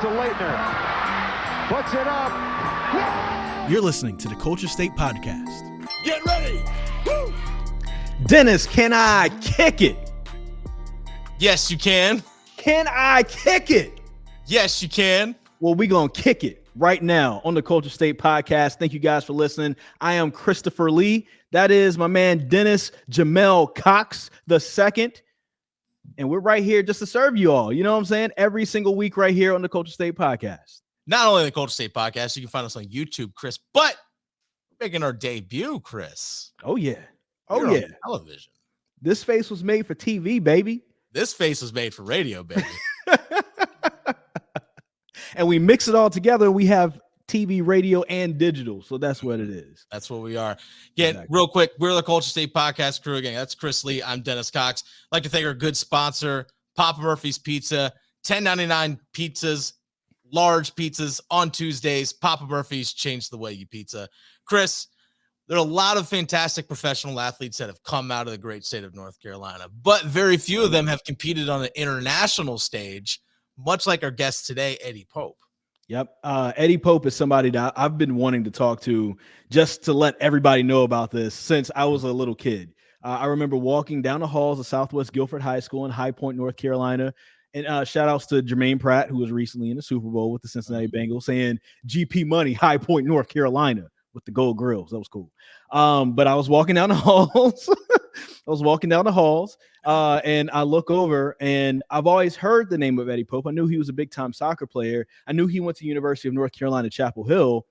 to Leitner. Puts it up. You're listening to the Culture State Podcast. Get ready. Woo! Dennis, can I kick it? Yes, you can. Can I kick it? Yes, you can. Well, we're going to kick it right now on the Culture State Podcast. Thank you guys for listening. I am Christopher Lee. That is my man, Dennis Cox II. And we're right here just to serve you all. You know what I'm saying? Every single week right here on the Culture State Podcast. Not only the Culture State Podcast, you can find us on YouTube, Chris, but we're making our debut, Chris. Oh, yeah. We're on television. This face was made for TV, baby. This face was made for radio, baby. And we mix it all together. We have TV, radio, and digital. So that's what it is. That's what we are. Real quick, we're the Culture State Podcast crew again. That's Chris Lee. I'm Dennis Cox. I'd like to thank our good sponsor, Papa Murphy's Pizza. $10.99 pizzas, large pizzas on Tuesdays. Papa Murphy's changed the way you pizza. Chris, there are a lot of fantastic professional athletes that have come out of the great state of North Carolina, but very few of them have competed on an international stage, much like our guest today, Eddie Pope. Yep. Eddie Pope is somebody that I've been wanting to talk to just to let everybody know about this since I was a little kid. I remember walking down the halls of Southwest Guilford High School in High Point, North Carolina. And shout outs to Jermaine Pratt, who was recently in the Super Bowl with the Cincinnati Bengals, saying GP money, High Point, North Carolina, with the gold grills. That was cool. But I was walking down the halls. And I look over, and I've always heard the name of Eddie Pope. I knew he was a big-time soccer player. I knew he went to University of North Carolina, Chapel Hill.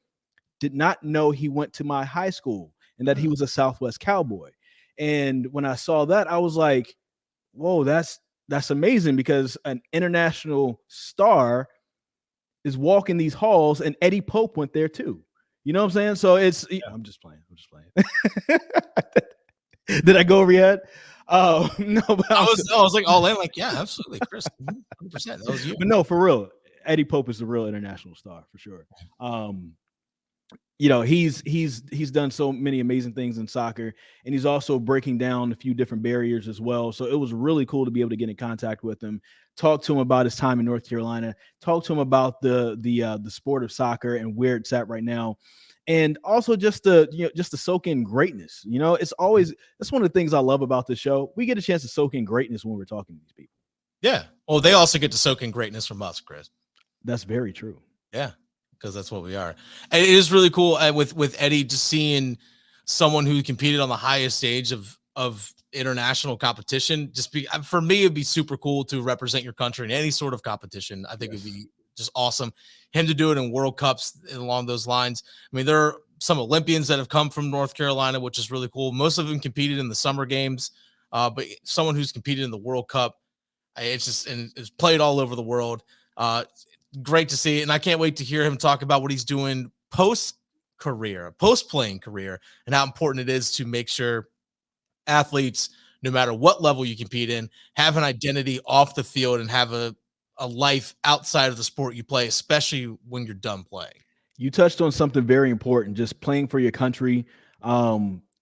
Did not know he went to my high school and that he was a Southwest Cowboy. And when I saw that, I was like, whoa, that's amazing, because an international star is walking these halls, and Eddie Pope went there too. You know what I'm saying? So I'm just playing. Did I go over your head? Oh, no. But I was like all in, like, yeah, absolutely, Chris. 100%. That was you. But no, for real, Eddie Pope is the real international star for sure. He's done so many amazing things in soccer, and he's also breaking down a few different barriers as well. So it was really cool to be able to get in contact with him, talk to him about his time in North Carolina, talk to him about the sport of soccer and where it's at right now. And also just to soak in greatness. You know, that's one of the things I love about this show. We get a chance to soak in greatness when we're talking to these people. Yeah. Well, they also get to soak in greatness from us, Chris. That's very true. Yeah, because that's what we are. And it is really cool with Eddie, just seeing someone who competed on the highest stage of international competition. For me, it'd be super cool to represent your country in any sort of competition. I think It'd be just awesome. Him to do it in World Cups along those lines. I mean, there are some Olympians that have come from North Carolina, which is really cool. Most of them competed in the summer games, but someone who's competed in the World Cup, it's played all over the world. Great to see. And I can't wait to hear him talk about what he's doing post-playing career, and how important it is to make sure athletes, no matter what level you compete in, have an identity off the field and have a life outside of the sport you play, especially when you're done playing. You touched on something very important, just playing for your country.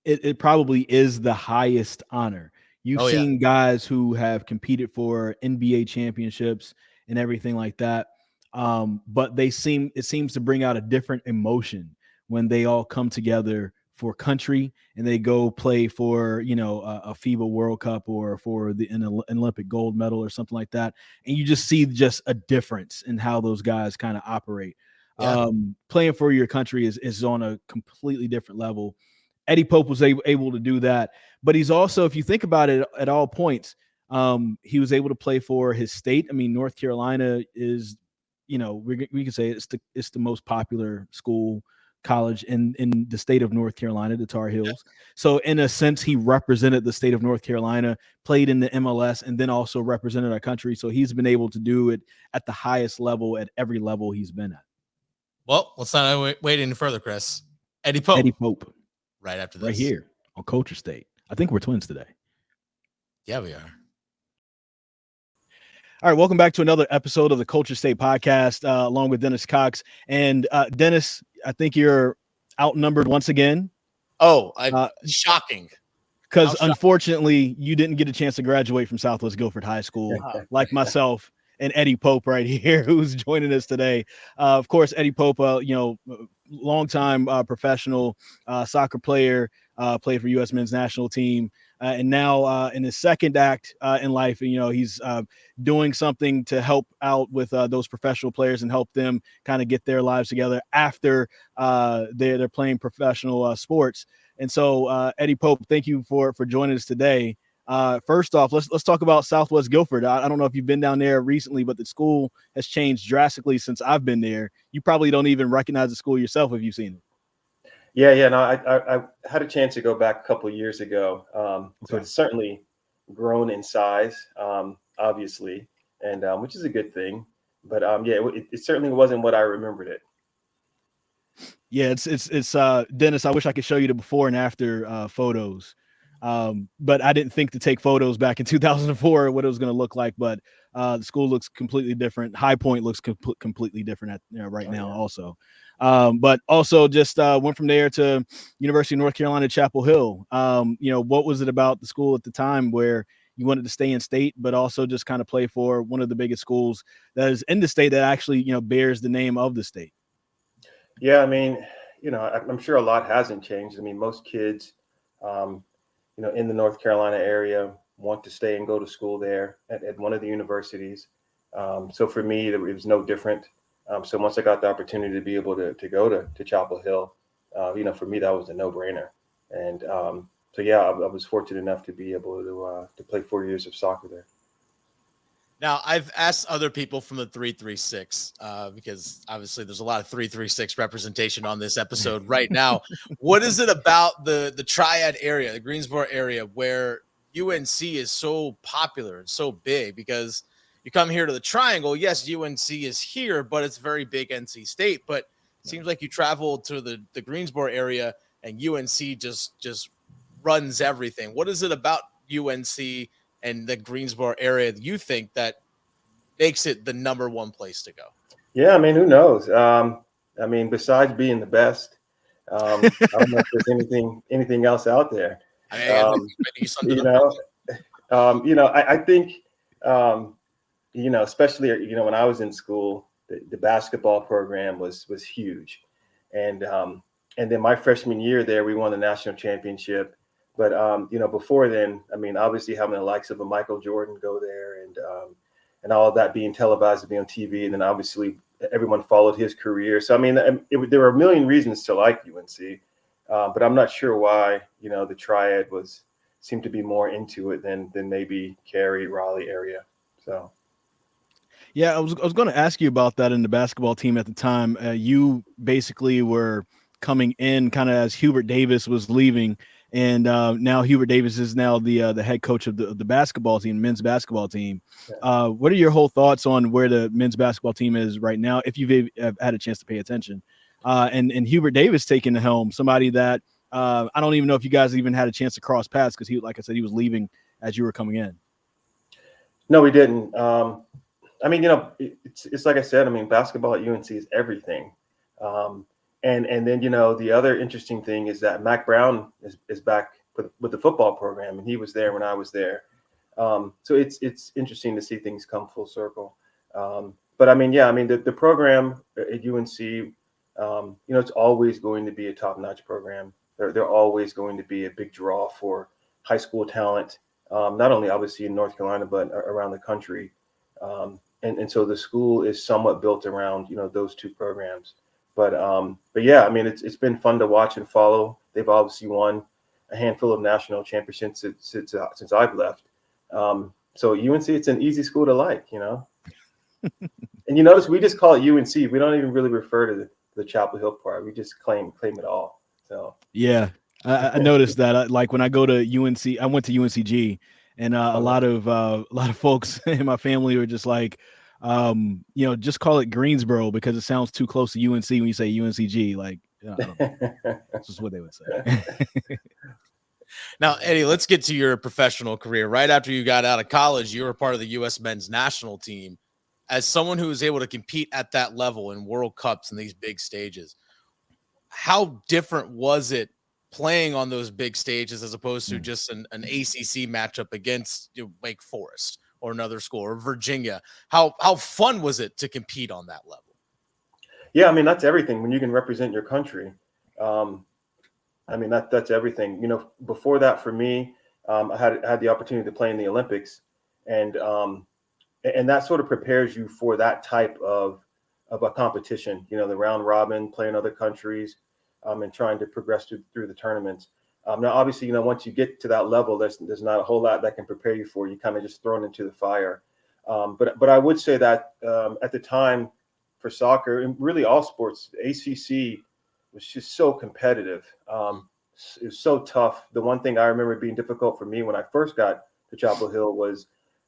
It probably is the highest honor. You've seen guys who have competed for NBA championships and everything like that. But it seems to bring out a different emotion when they all come together for country and they go play for, a FIBA World Cup or for an Olympic gold medal or something like that. And you just see just a difference in how those guys kind of operate. Yeah. Playing for your country is on a completely different level. Eddie Pope was able to do that, but he's also, if you think about it at all points, he was able to play for his state. I mean, North Carolina is, we can say it's the most popular college in the state of North Carolina, the Tar Heels. Yeah. So in a sense, he represented the state of North Carolina, played in the MLS, and then also represented our country. So he's been able to do it at the highest level, at every level he's been at. Well, let's not wait any further, Chris. Eddie Pope. Right after this. Right here on Culture State. I think we're twins today. Yeah, we are. All right, welcome back to another episode of the Culture State Podcast, along with Dennis Cox. And Dennis, I think you're outnumbered once again. Oh, shocking. Because unfortunately, you didn't get a chance to graduate from Southwest Guilford High School like myself and Eddie Pope right here, who's joining us today. Of course, Eddie Pope, longtime professional soccer player, played for U.S. men's national team. And now in his second act in life, he's doing something to help out with those professional players and help them kind of get their lives together after they're playing professional sports. And so, Eddie Pope, thank you for joining us today. First off, let's talk about Southwest Guilford. I don't know if you've been down there recently, but the school has changed drastically since I've been there. You probably don't even recognize the school yourself if you've seen it. Yeah. No, I had a chance to go back a couple of years ago. So it's certainly grown in size, obviously, and which is a good thing. But it certainly wasn't what I remembered it. Yeah, it's Dennis, I wish I could show you the before and after photos. But I didn't think to take photos back in 2004 what it was going to look like. But the school looks completely different. High Point looks completely different right now also. But also just went from there to University of North Carolina, Chapel Hill. What was it about the school at the time where you wanted to stay in state, but also just kind of play for one of the biggest schools that is in the state that actually, bears the name of the state? Yeah, I mean, I'm sure a lot hasn't changed. I mean, most kids, in the North Carolina area want to stay and go to school there at one of the universities. So for me, it was no different. So once I got the opportunity to be able to go to Chapel Hill, for me, that was a no-brainer. And I was fortunate enough to be able to play 4 years of soccer there. Now, I've asked other people from the 336 because obviously there's a lot of 336 representation on this episode right now. What is it about the Triad area, the Greensboro area, where UNC is so popular and so big? Because you come here to the Triangle, yes, UNC is here, but it's very big NC State. But it seems like you travel to the Greensboro area and UNC just runs everything. What is it about UNC and the Greensboro area that you think that makes it the number one place to go? Yeah, I mean, who knows? Besides being the best, I don't know if there's anything else out there. I think, especially, when I was in school, the basketball program was huge. And then my freshman year there, we won the national championship. But, before then, I mean, obviously having the likes of a Michael Jordan go there and all of that being televised to be on TV. And then obviously everyone followed his career. So, I mean, there were a million reasons to like UNC, but I'm not sure why, the Triad seemed to be more into it than maybe Cary, Raleigh area. So. Yeah, I was going to ask you about that in the basketball team at the time. You basically were coming in kind of as Hubert Davis was leaving. And now Hubert Davis is now the head coach of the basketball team, men's basketball team. Yeah. What are your whole thoughts on where the men's basketball team is right now, if you've had a chance to pay attention? And Hubert Davis taking the helm, somebody that I don't even know if you guys even had a chance to cross paths because like I said, he was leaving as you were coming in. No, we didn't. It's like I said, I mean, basketball at UNC is everything. And then, the other interesting thing is that Mac Brown is back with the football program, and he was there when I was there. So it's interesting to see things come full circle. But the program at UNC, it's always going to be a top-notch program. They're always going to be a big draw for high school talent, not only obviously in North Carolina, but around the country. And so the school is somewhat built around, those two programs. But yeah, I mean, it's been fun to watch and follow. They've obviously won a handful of national championships since I've left. So UNC, it's an easy school to like, And you notice we just call it UNC. We don't even really refer to the Chapel Hill part. We just claim it all. So yeah, I noticed that. Like when I go to UNC, I went to UNCG, and a lot of folks in my family were just like, just call it Greensboro because it sounds too close to UNC when you say UNCG. Like, I don't know. That's just what they would say. Now, Eddie, let's get to your professional career. Right after you got out of college, you were part of the U.S. men's national team. As someone who was able to compete at that level in World Cups and these big stages, how different was it playing on those big stages as opposed to just an ACC matchup against Wake Forest or another school, or Virginia. How fun was it to compete on that level? Yeah, I mean, that's everything when you can represent your country. I mean, that's everything. You know, before that, for me, I had the opportunity to play in the Olympics, and that sort of prepares you for that type of a competition. You know, the round robin, playing other countries, and trying to progress through the tournaments. Now, obviously, you know, once you get to that level, there's not a whole lot that can prepare you for. You kind of just thrown into the fire. But I would say that at the time for soccer and really all sports, the ACC was just so competitive. It was so tough. The one thing I remember being difficult for me when I first got to Chapel Hill was,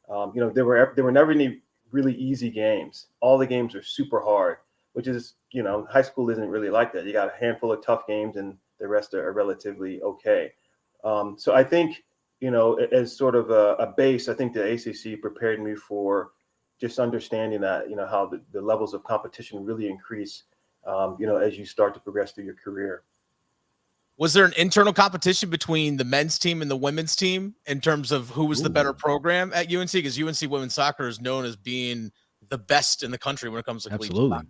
you know, there were never any really easy games. All the games are super hard, which is, you know, high school isn't really like that. You got a handful of tough games and the rest are relatively okay. So I think, you know, as sort of a base, I think the ACC prepared me for just understanding that, you know, how the levels of competition really increase, you know, as you start to progress through your career. Was there an internal competition between the men's team and the women's team in terms of who was the better program at UNC? Because UNC women's soccer is known as being the best in the country when it comes to collegiate soccer.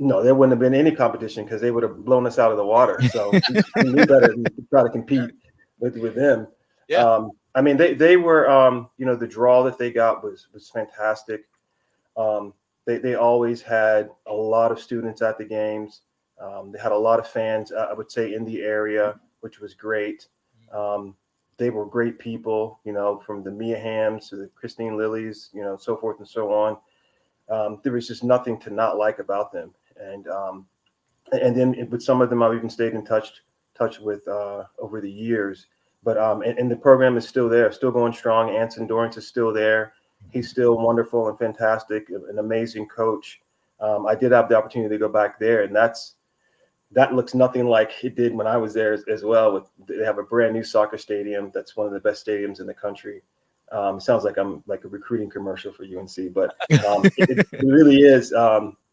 No, there wouldn't have been any competition because they would have blown us out of the water. So we knew better than to try to compete with them. Yeah. I mean, they were, you know, the draw that they got was fantastic. They always had a lot of students at the games. They had a lot of fans, I would say, in the area, which was great. They were great people, you know, from the Mia Hams to the Christine Lillies, you know, so forth and so on. There was just nothing to not like about them. And then with some of them, I've even stayed in touch with over the years. But and the program is still there, still going strong. Anson Dorrance is still there. He's still wonderful and fantastic, an amazing coach. I did have the opportunity to go back there, and that looks nothing like it did when I was there as well. They have a brand new soccer stadium that's one of the best stadiums in the country. Sounds like I'm like a recruiting commercial for UNC, but it really is.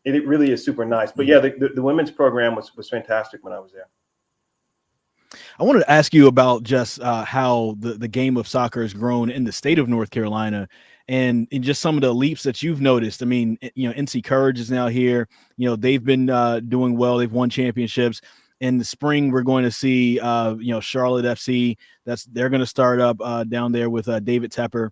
It really is super nice. But yeah, the women's program was fantastic when I was there. I wanted to ask you about just how the game of soccer has grown in the state of North Carolina and just some of the leaps that you've noticed. I mean, you know, NC Courage is now here. You know, they've been doing well. They've won championships. In the spring, we're going to see, you know, Charlotte FC. They're going to start up down there with David Tepper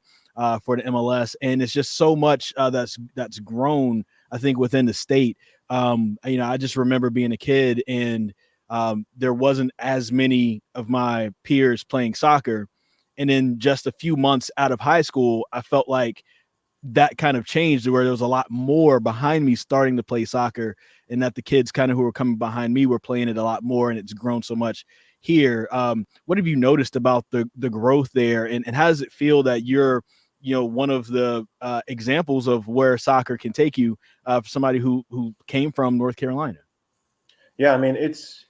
for the MLS. And it's just so much that's grown, I think, within the state. You know, I just remember being a kid and there wasn't as many of my peers playing soccer. And in just a few months out of high school, I felt like that kind of changed where there was a lot more behind me starting to play soccer, and that the kids kind of who were coming behind me were playing it a lot more, and it's grown so much here. What have you noticed about the growth there, and how does it feel that you're, you know, one of the examples of where soccer can take you for somebody who came from North Carolina? Yeah, I mean, it's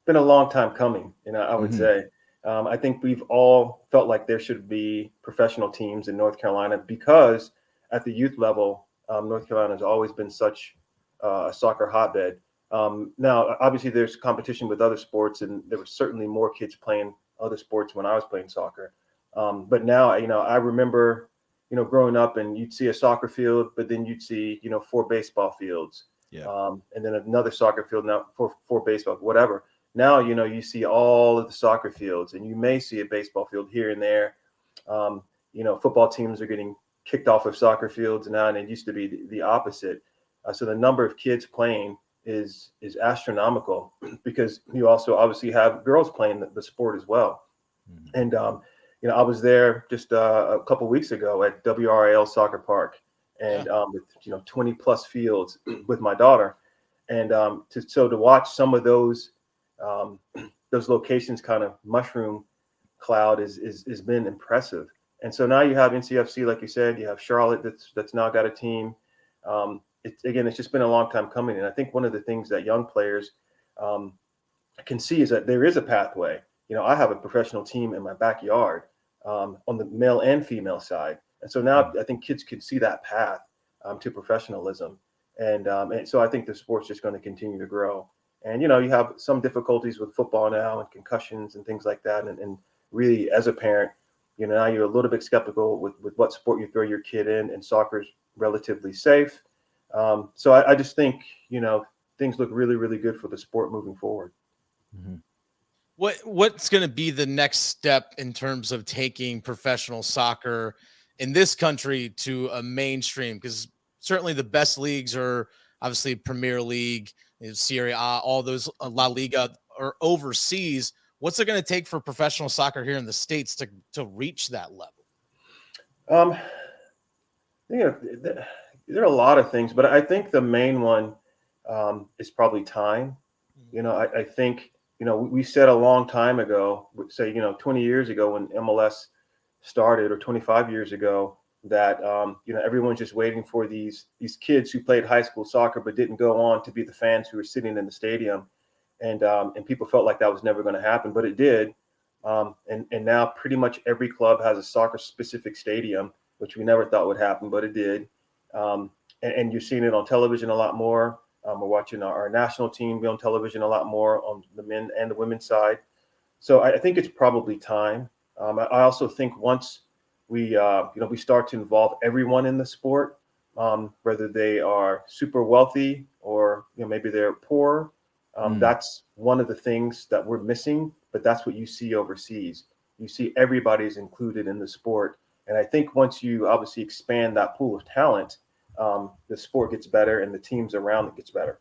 been a long time coming, you know, I would say. I think we've all felt like there should be professional teams in North Carolina because at the youth level, North Carolina has always been such a soccer hotbed. Now, obviously, there's competition with other sports, and there were certainly more kids playing other sports when I was playing soccer. But now, you know, I remember, you know, growing up and you'd see a soccer field, but then you'd see, you know, 4 baseball fields. Yeah. And then another soccer field now for baseball, whatever. Now, you know, you see all of the soccer fields, and you may see a baseball field here and there. You know, football teams are getting kicked off of soccer fields now, and it used to be the opposite. So the number of kids playing is astronomical because you also obviously have girls playing the sport as well. And, you know, I was there just a couple of weeks ago at WRAL Soccer Park, and with, you know, 20 plus fields with my daughter. And to watch some of those locations kind of mushroom cloud has been impressive. And so now you have NCFC, like you said, you have Charlotte that's now got a team. It's just been a long time coming. And I think one of the things that young players can see is that there is a pathway. You know, I have a professional team in my backyard on the male and female side. And so now I think kids can see that path to professionalism. And so I think the sport's just going to continue to grow. And, you know, you have some difficulties with football now and concussions and things like that. And really, as a parent, Now you're a little bit skeptical with what sport you throw your kid in, and soccer's relatively safe. So I just think, things look really, really good for the sport moving forward. Mm-hmm. What's going to be the next step in terms of taking professional soccer in this country to a mainstream? Because certainly the best leagues are obviously Premier League, Serie A, all those La Liga are overseas. What's it going to take for professional soccer here in the States to reach that level? There are a lot of things, but I think the main one is probably time. I think, we said a long time ago, say, 20 years ago when MLS started, or 25 years ago, that, everyone's just waiting for these kids who played high school soccer but didn't go on to be the fans who were sitting in the stadium. And people felt like that was never going to happen, but it did. And now pretty much every club has a soccer specific stadium, which we never thought would happen, but it did. And you're seeing it on television a lot more. We're watching our national team be on television a lot more on the men and the women's side. So I think it's probably time. I also think once we start to involve everyone in the sport, whether they are super wealthy or maybe they're poor, that's one of the things that we're missing. But that's what you see overseas. You see everybody's included in the sport. And I think once you obviously expand that pool of talent, the sport gets better and the teams around it gets better.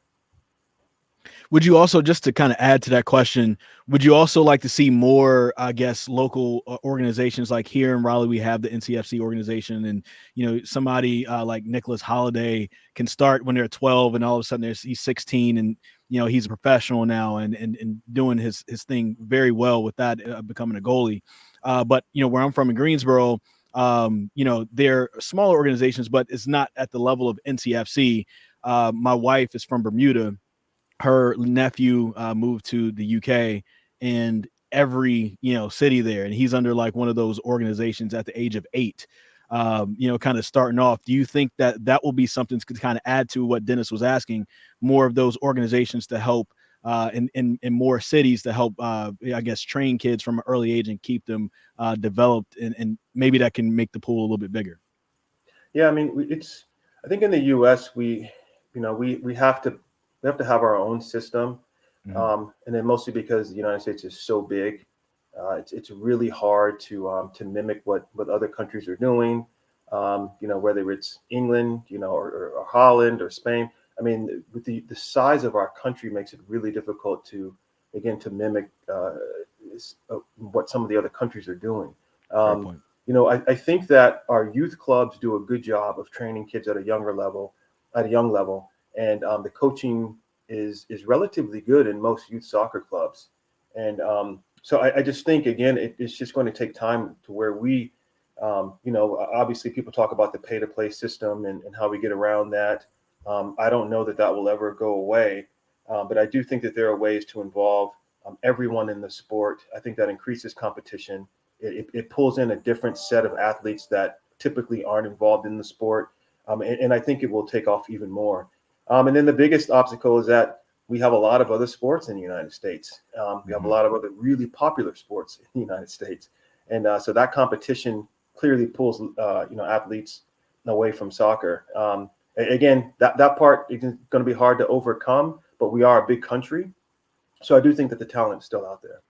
Would you also, just to kind of add to that question, would you also like to see more, I guess, local organizations? Like here in Raleigh, we have the NCFC organization, and, somebody like Nicholas Holiday can start when they're 12 and all of a sudden he's 16 and, he's a professional now and doing his thing very well with that, becoming a goalie. But, where I'm from in Greensboro, they're smaller organizations, but it's not at the level of NCFC. My wife is from Bermuda. Her nephew moved to the UK, and every city there, and he's under like one of those organizations at the age of 8, kind of starting off. Do you think that will be something to kind of add to what Dennis was asking, more of those organizations to help in more cities to help I guess train kids from an early age and keep them developed, and maybe that can make the pool a little bit bigger? Yeah, I mean, I think in the US we have to have our own system. And then mostly because the United States is so big, it's really hard to mimic what other countries are doing. Whether it's England, or Holland or Spain. I mean, with the size of our country makes it really difficult to mimic what some of the other countries are doing. I think that our youth clubs do a good job of training kids at a young level, and the coaching is relatively good in most youth soccer clubs. And so I just think, again, it's just going to take time to where we, obviously people talk about the pay-to-play system and how we get around that. I don't know that will ever go away, but I do think that there are ways to involve everyone in the sport. I think that increases competition. It pulls in a different set of athletes that typically aren't involved in the sport, and I think it will take off even more. And then the biggest obstacle is that we have a lot of other sports in the United States. We have a lot of other really popular sports in the United States, and so that competition clearly pulls athletes away from soccer. Again, that part is going to be hard to overcome, but we are a big country, so I do think that the talent is still out there.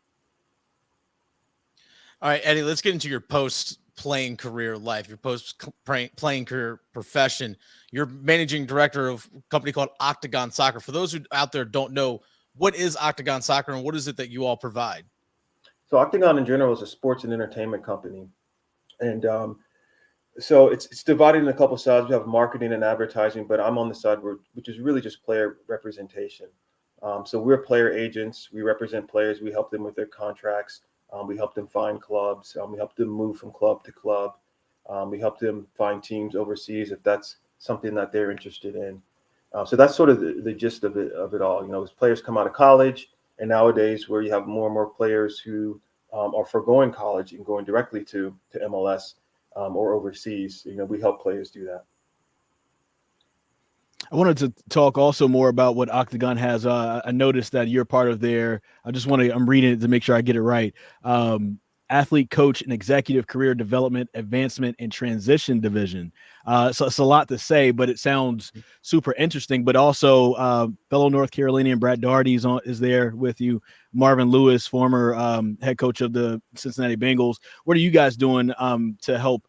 All right, Eddie, let's get into your post-playing career life, your post-playing career profession. You're managing director of a company called Octagon Soccer. For those who out there don't know, what is Octagon Soccer and what is it that you all provide? So Octagon in general is a sports and entertainment company. And so it's divided in a couple of sides. We have marketing and advertising, but I'm on the side which is really just player representation. So we're player agents. We represent players. We help them with their contracts. We help them find clubs. We help them move from club to club. We help them find teams overseas if that's something that they're interested in. So that's sort of the gist of it all. As players come out of college, and nowadays where you have more and more players who are foregoing college and going directly to MLS or overseas, we help players do that. I wanted to talk also more about what Octagon has. I noticed that you're part of I'm reading it to make sure I get it right. athlete, coach, and executive career development, advancement, and transition division. So it's a lot to say, but it sounds super interesting. But also, fellow North Carolinian Brad Daugherty is there with you. Marvin Lewis, former head coach of the Cincinnati Bengals. What are you guys doing to help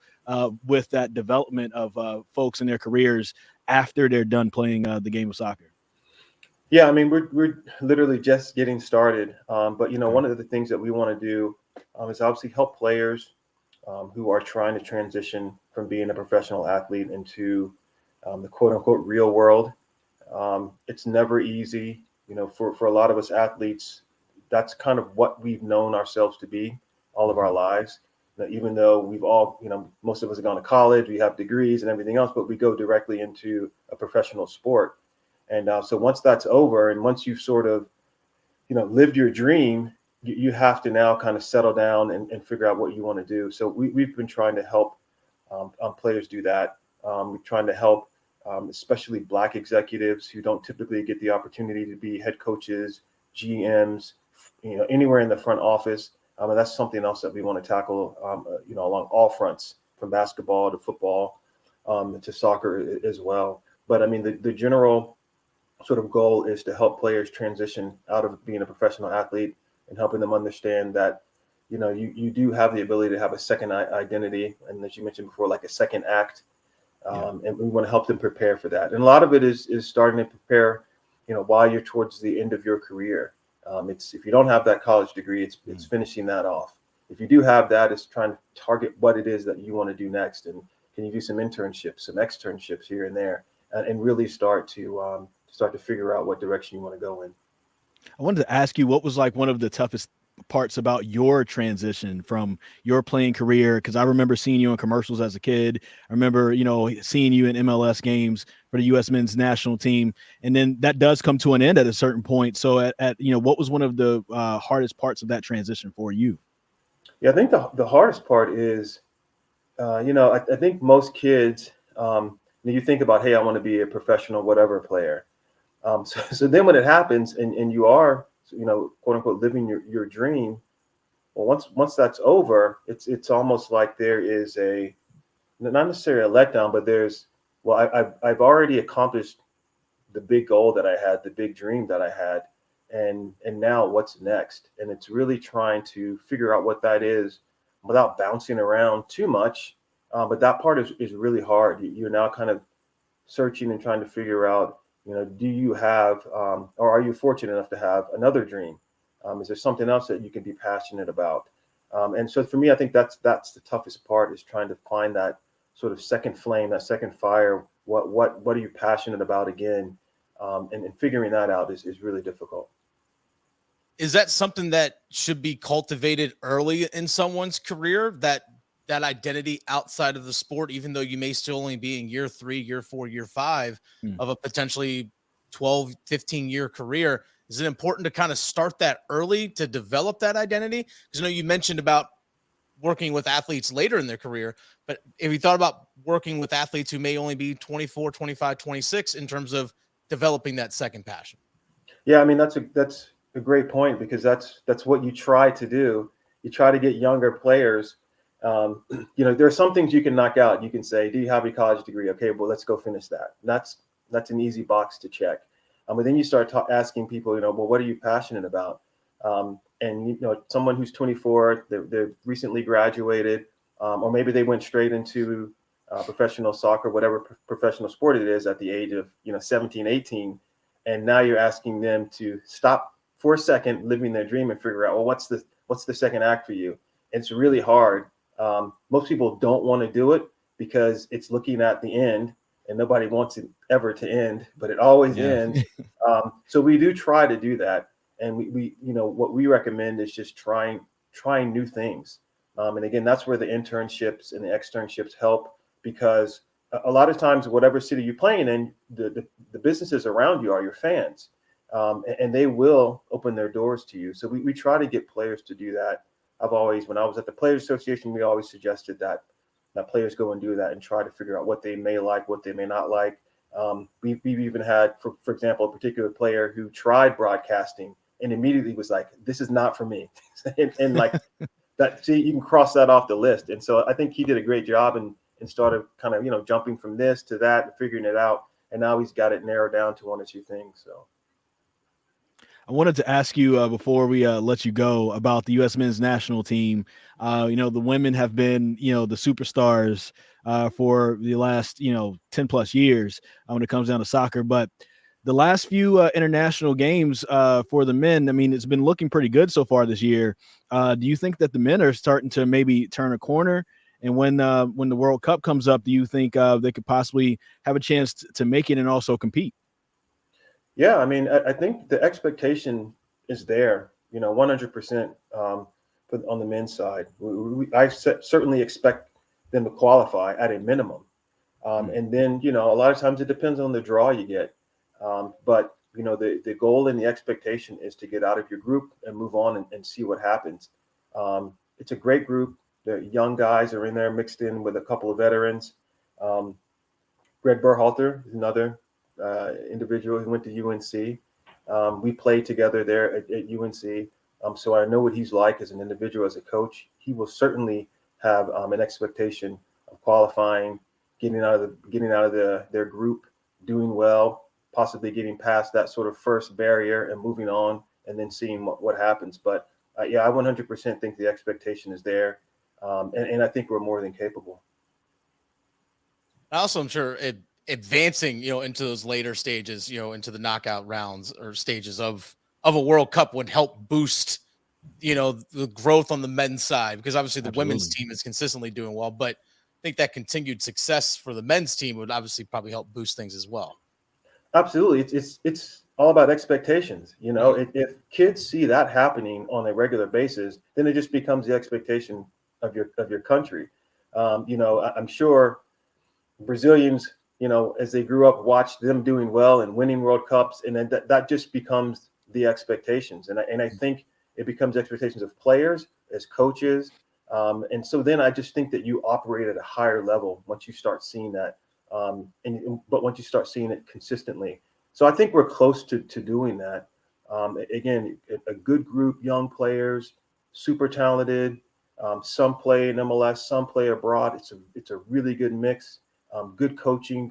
with that development of folks in their careers after they're done playing the game of soccer? Yeah, I mean, we're literally just getting started. But, one of the things that we want to do is obviously help players who are trying to transition from being a professional athlete into the quote unquote real world. It's never easy. For a lot of us athletes, that's kind of what we've known ourselves to be all of our lives. Even though we've all, most of us have gone to college, we have degrees and everything else, but we go directly into a professional sport. And so once that's over, and once you've sort of, lived your dream, you have to now kind of settle down and figure out what you want to do. So we've been trying to help players do that. We're trying to help especially Black executives who don't typically get the opportunity to be head coaches, GMs, anywhere in the front office. And that's something else that we want to tackle, along all fronts, from basketball to football to soccer as well. But I mean, the general sort of goal is to help players transition out of being a professional athlete and helping them understand that, you do have the ability to have a second identity. And as you mentioned before, like a second act. And we want to help them prepare for that. And a lot of it is starting to prepare, while you're towards the end of your career. It's, if you don't have that college degree, it's finishing that off. If you do have that, it's trying to target what it is that you want to do next. And can you do some internships, some externships here and there, and really start to figure out what direction you want to go in. I wanted to ask you, what was like one of the toughest parts about your transition from your playing career? Because I remember seeing you in commercials as a kid. I remember, seeing you in MLS games for the U.S. men's national team. And then that does come to an end at a certain point. So what was one of the hardest parts of that transition for you? Yeah, I think the hardest part is, I think most kids, you think about, hey, I want to be a professional whatever player. So then when it happens and you are, quote unquote, living your dream, well, once that's over, it's almost like there is not necessarily a letdown, but I've already accomplished the big goal that I had, the big dream that I had, and now what's next? And it's really trying to figure out what that is without bouncing around too much. But that part is really hard. You're now kind of searching and trying to figure out, do you have, or are you fortunate enough to have another dream? Is there something else that you can be passionate about? And so for me, I think that's the toughest part, is trying to find that sort of second flame, that second fire. What are you passionate about again? And figuring that out is really difficult. Is that something that should be cultivated early in someone's career, that identity outside of the sport, even though you may still only be in year 3, year 4, year 5 of a potentially 12, 15-year career? Is it important to kind of start that early to develop that identity? Because you mentioned about working with athletes later in their career, but if you thought about working with athletes who may only be 24, 25, 26 in terms of developing that second passion? Yeah, I mean, that's a great point, because that's what you try to do. You try to get younger players. There are some things you can knock out. You can say, do you have a college degree? Okay, well, let's go finish that. That's an easy box to check. But then you start asking people, well, what are you passionate about? And someone who's 24, they're recently graduated, or maybe they went straight into professional soccer, whatever professional sport it is, at the age of 17, 18, and now you're asking them to stop for a second, living their dream, and figure out, well, what's the second act for you? It's really hard. Most people don't want to do it because it's looking at the end, and nobody wants it ever to end, but it always ends. So we do try to do that. And we what we recommend is just trying new things. And again, that's where the internships and the externships help, because a lot of times, whatever city you're playing in, the businesses around you are your fans, and they will open their doors to you. So we try to get players to do that. When I was at the Players Association, we always suggested that players go and do that and try to figure out what they may like, what they may not like. We've even had, for example, a particular player who tried broadcasting and immediately was like, this is not for me. and like you can cross that off the list. And so I think he did a great job and started kind of, jumping from this to that and figuring it out. And now he's got it narrowed down to one or two things. So I wanted to ask you before we let you go about the U.S. men's national team. The women have been, the superstars for the last, 10 plus years when it comes down to soccer. But the last few international games for the men, I mean, it's been looking pretty good so far this year. Do you think that the men are starting to maybe turn a corner? And when the World Cup comes up, do you think they could possibly have a chance to make it and also compete? Yeah, I mean, I think the expectation is there, 100% on the men's side. I certainly expect them to qualify at a minimum. And then, a lot of times it depends on the draw you get. But, the goal and the expectation is to get out of your group and move on and see what happens. It's a great group. The young guys are in there mixed in with a couple of veterans. Greg Berhalter is another individual who went to UNC. We played together there at UNC. So I know what he's like as an individual, as a coach. He will certainly have an expectation of qualifying, getting out of their group, doing well, possibly getting past that sort of first barrier and moving on, and then seeing what happens. But I 100% think the expectation is there, and I think we're more than capable. Also, I'm sure advancing, into those later stages, into the knockout rounds or stages of a World Cup would help boost, the growth on the men's side, because obviously the women's team is consistently doing well, but I think that continued success for the men's team would obviously probably help boost things as well. Absolutely. It's all about expectations. If kids see that happening on a regular basis, then it just becomes the expectation of your country. I'm sure Brazilians, as they grew up, watched them doing well and winning World Cups, and then that just becomes the expectations. And I think it becomes expectations of players, as coaches. And so then I just think that you operate at a higher level once you start seeing that. But once you start seeing it consistently. So I think we're close to doing that. Again, a good group, young players, super talented. Some play in MLS, some play abroad. It's a really good mix. Good coaching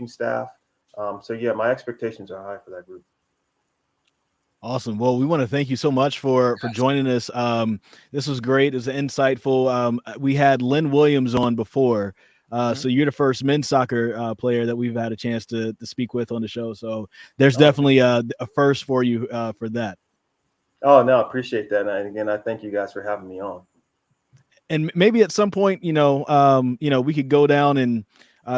staff. So yeah, my expectations are high for that group. Awesome. Well, we want to thank you so much for joining us. This was great. It was insightful. We had Lynn Williams on before. So you're the first men's soccer player that we've had a chance to speak with on the show. So there's definitely a first for you for that. Oh, no, I appreciate that. And again, I thank you guys for having me on. And maybe at some point, we could go down and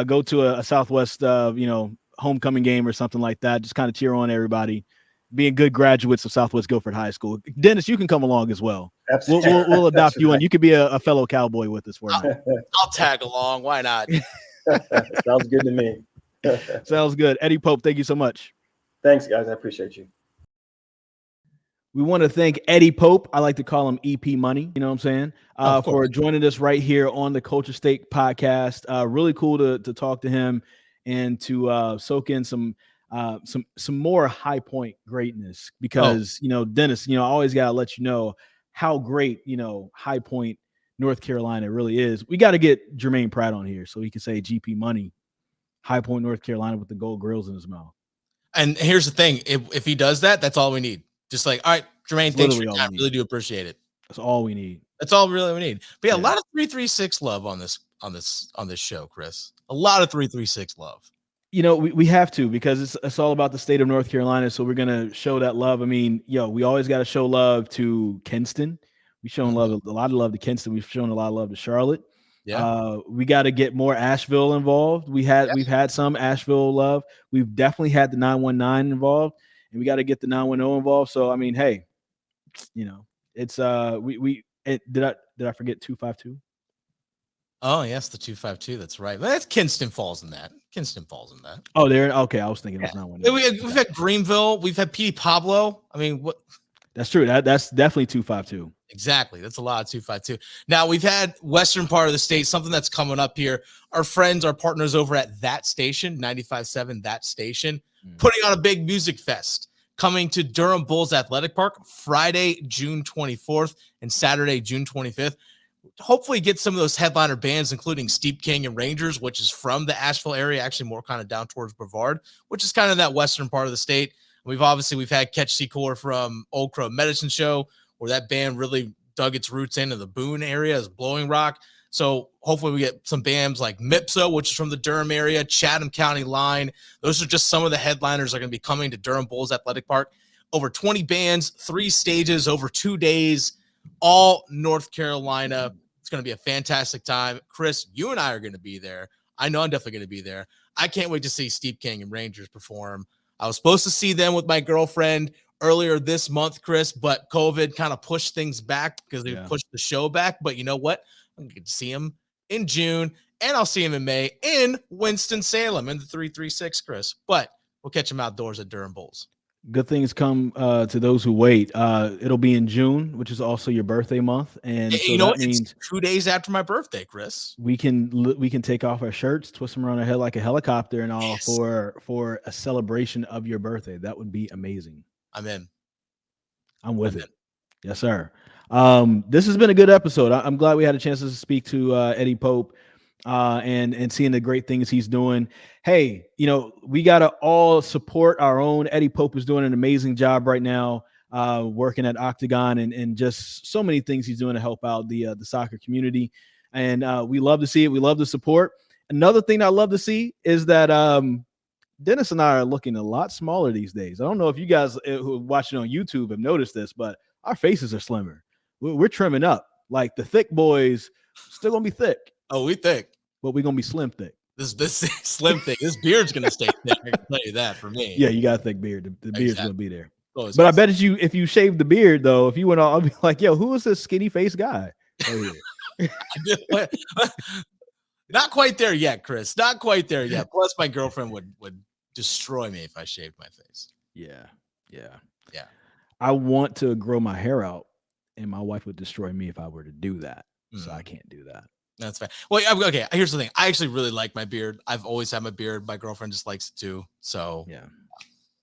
go to a Southwest, homecoming game or something like that. Just kind of cheer on everybody, being good graduates of Southwest Guilford High School. Dennis, you can come along as well. Absolutely. We'll adopt you in. You could be a fellow Cowboy with us for a minute. I'll tag along. Why not? Sounds good to me. Sounds good. Eddie Pope, thank you so much. Thanks, guys. I appreciate you. We want to thank Eddie Pope. I like to call him EP Money. You know what I'm saying? For joining us right here on the Culture Steak podcast. Really cool to talk to him and to soak in some more High Point greatness, because Dennis, I always gotta let you know how great High Point, North Carolina really is. We got to get Jermaine Pratt on here so he can say GP Money, High Point, North Carolina, with the gold grills in his mouth. And here's the thing: if he does that, that's all we need. Just like, all right, Jermaine, thanks for your time. Really do appreciate it. That's all we need. That's all really we need. But yeah, a lot of 336 love on this show, Chris. A lot of 336 love. We have to, because it's all about the state of North Carolina. So we're going to show that love. I mean, we always got to show love to Kinston. We've shown a lot of love to Kinston. We've shown a lot of love to Charlotte. Yeah. We got to get more Asheville involved. We've had some Asheville love. We've definitely had the 919 involved, and we got to get the 910 involved. So, I mean, hey, it's did I forget 252? Oh, yes, the 252. That's right. But that's Kinston falls in that. Oh, there. Okay, I was thinking it's not one. We've had Greenville. We've had P. Pablo. I mean, what? That's true. That's definitely 252. Exactly. That's a lot of 252. Now we've had western part of the state. Something that's coming up here. Our friends, our partners over at That Station, 95.7 That Station, putting on a big music fest coming to Durham Bulls Athletic Park Friday, June 24th and Saturday, June 25th. Hopefully get some of those headliner bands, including Steep Canyon Rangers, which is from the Asheville area, actually more kind of down towards Brevard, which is kind of that western part of the state. We've had Catch C. Core from Old Crow Medicine Show, where that band really dug its roots into the Boone area as Blowing Rock. So hopefully we get some bands like Mipso, which is from the Durham area, Chatham County Line. Those are just some of the headliners that are going to be coming to Durham Bulls Athletic Park. Over 20 bands, 3 stages over 2 days, all North Carolina. It's going to be a fantastic time. Chris, you and I are going to be there. I know I'm definitely going to be there. I can't wait to see Steep Canyon Rangers perform. I was supposed to see them with my girlfriend earlier this month, Chris, but COVID kind of pushed things back because they pushed the show back. But you know what? I'm going to see him in June, and I'll see him in May in Winston-Salem in the 336, Chris. But we'll catch him outdoors at Durham Bulls. Good things come to those who wait. It'll be in June, which is also your birthday month, and so that means it's 2 days after my birthday, Chris. We can take off our shirts, twist them around our head like a helicopter, and all for a celebration of your birthday. That would be amazing. I'm in. I'm with it. Yes, sir. This has been a good episode. I'm glad we had a chance to speak to Eddie Pope and seeing the great things he's doing. Hey, we got to all support our own. Eddie Pope is doing an amazing job right now, working at Octagon and just so many things he's doing to help out the soccer community. And we love to see it. We love the support. Another thing I love to see is that Dennis and I are looking a lot smaller these days. I don't know if you guys who are watching on YouTube have noticed this, but our faces are slimmer. We're trimming up. Like the thick boys still gonna be thick. Oh, we thick, but we're gonna be slim thick. This slim thick. This beard's gonna stay thick. I can tell you that for me. Yeah, you got a thick beard. The beard's gonna be there. Oh, but I bet if you shave the beard though, if you went all, I'll be like, yo, who is this skinny face guy? Oh, yeah. Not quite there yet, Chris. Not quite there yet. Plus, my girlfriend would destroy me if I shaved my face. Yeah. I want to grow my hair out, and my wife would destroy me if I were to do that. So I can't do that. That's fine. Well, okay. Here's the thing. I actually really like my beard. I've always had my beard. My girlfriend just likes it too. So yeah,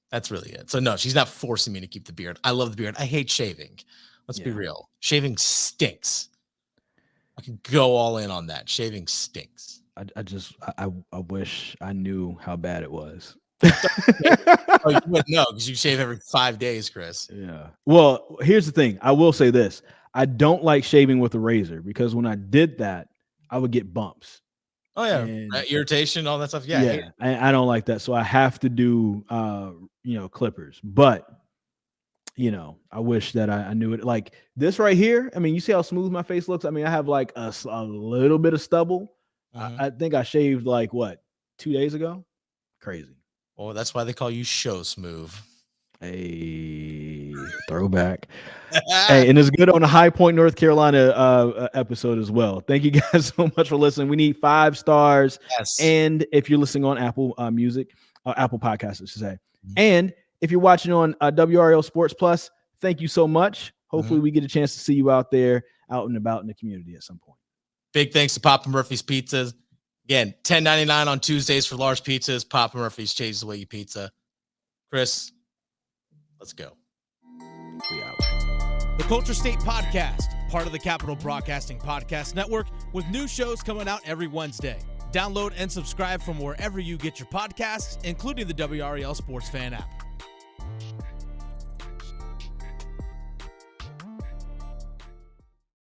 that's really it. So no, she's not forcing me to keep the beard. I love the beard. I hate shaving. Let's be real. Shaving stinks. I can go all in on that. Shaving stinks. I wish I knew how bad it was. Oh, you wouldn't know because you shave every 5 days, Chris. Yeah. Well, here's the thing. I will say this. I don't like shaving with a razor because when I did that, I would get bumps. Oh yeah, irritation, all that stuff. Yeah, I don't like that. So I have to do clippers. But I wish that I knew it. Like this right here. I mean, you see how smooth my face looks. I mean, I have like a little bit of stubble. I think I shaved 2 days ago. Crazy. Well, that's why they call you Show Smooth. A throwback. Hey, and it's good on the High Point, North Carolina episode as well. Thank you guys so much for listening. We need 5 stars. Yes. And if you're listening on Apple Music, Apple Podcasts, I should say. And if you're watching on WRAL Sports Plus, thank you so much. Hopefully we get a chance to see you out there, out and about in the community at some point. Big thanks to Papa Murphy's Pizzas. Again, $10.99 on Tuesdays for large pizzas. Papa Murphy's changes the way you pizza. Chris, let's go. We out. The Culture State Podcast, part of the Capital Broadcasting Podcast Network, with new shows coming out every Wednesday. Download and subscribe from wherever you get your podcasts, including the WRAL Sports Fan app.